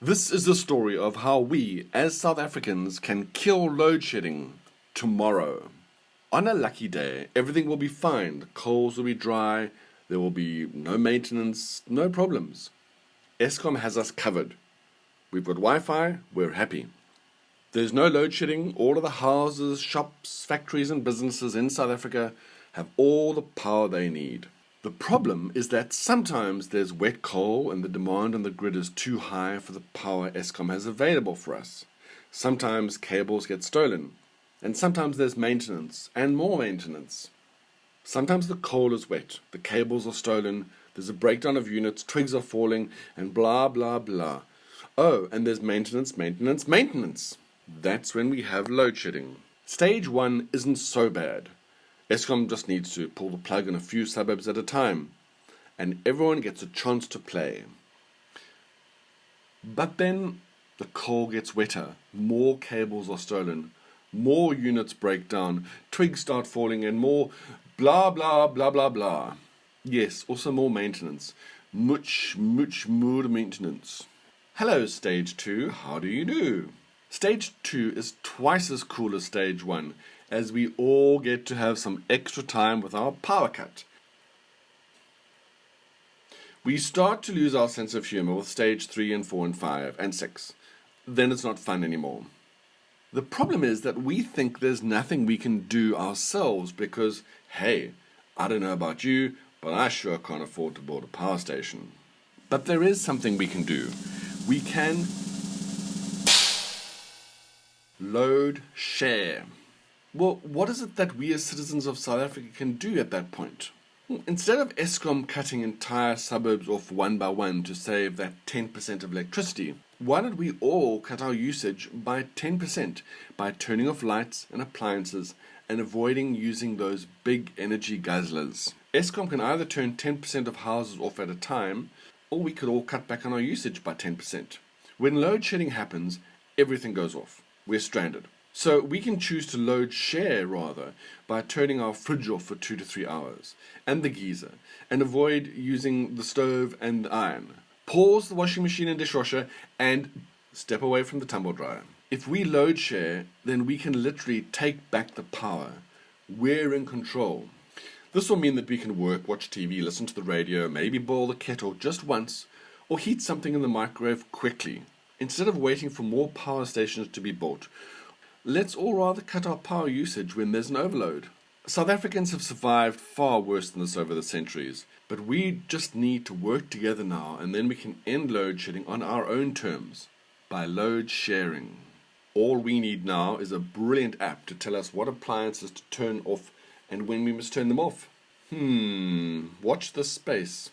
This is the story of how we, as South Africans, can kill load shedding tomorrow. On a lucky day, everything will be fine. The coals will be dry, there will be no maintenance, no problems. Eskom has us covered. We've got Wi-Fi, we're happy. There's no load shedding. All of the houses, shops, factories and businesses in South Africa have all the power they need. The problem is that sometimes there's wet coal and the demand on the grid is too high for the power Eskom has available for us. Sometimes cables get stolen, and sometimes there's maintenance and more maintenance. Sometimes the coal is wet, the cables are stolen, there's a breakdown of units, twigs are falling, and blah blah blah. Oh, and there's maintenance. That's when we have load shedding. Stage 1 isn't so bad. Eskom just needs to pull the plug in a few suburbs at a time, and everyone gets a chance to play. But then the coal gets wetter, more cables are stolen, more units break down, twigs start falling, and more blah blah blah blah blah. Yes, also more maintenance. Much more maintenance. Hello, Stage 2, how do you do? Stage 2 is twice as cool as Stage 1, as we all get to have some extra time with our power cut. We start to lose our sense of humour with Stage 3 and 4 and 5 and 6. Then it's not fun anymore. The problem is that we think there's nothing we can do ourselves because, hey, I don't know about you, but I sure can't afford to board a power station. But there is something we can do. We can load share. Well, what is it that we as citizens of South Africa can do at that point? Instead of Eskom cutting entire suburbs off one by one to save that 10% of electricity, why don't we all cut our usage by 10% by turning off lights and appliances and avoiding using those big energy guzzlers? Eskom can either turn 10% of houses off at a time, or we could all cut back on our usage by 10%. When load shedding happens, everything goes off. We're stranded. So we can choose to load share rather by turning our fridge off for 2 to 3 hours and the geyser and avoid using the stove and the iron. Pause the washing machine and dishwasher and step away from the tumble dryer. If we load share, then we can literally take back the power. We're in control. This will mean that we can work, watch TV, listen to the radio, maybe boil the kettle just once, or heat something in the microwave quickly. Instead of waiting for more power stations to be built, let's all rather cut our power usage when there's an overload. South Africans have survived far worse than this over the centuries, but we just need to work together now, and then we can end load shedding on our own terms, by load sharing. All we need now is a brilliant app to tell us what appliances to turn off and when we must turn them off. Watch this space.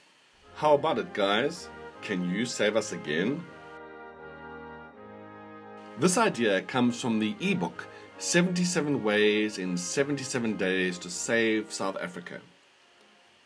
How about it, guys? Can you save us again? This idea comes from the ebook 77 Ways in 77 Days to Save South Africa.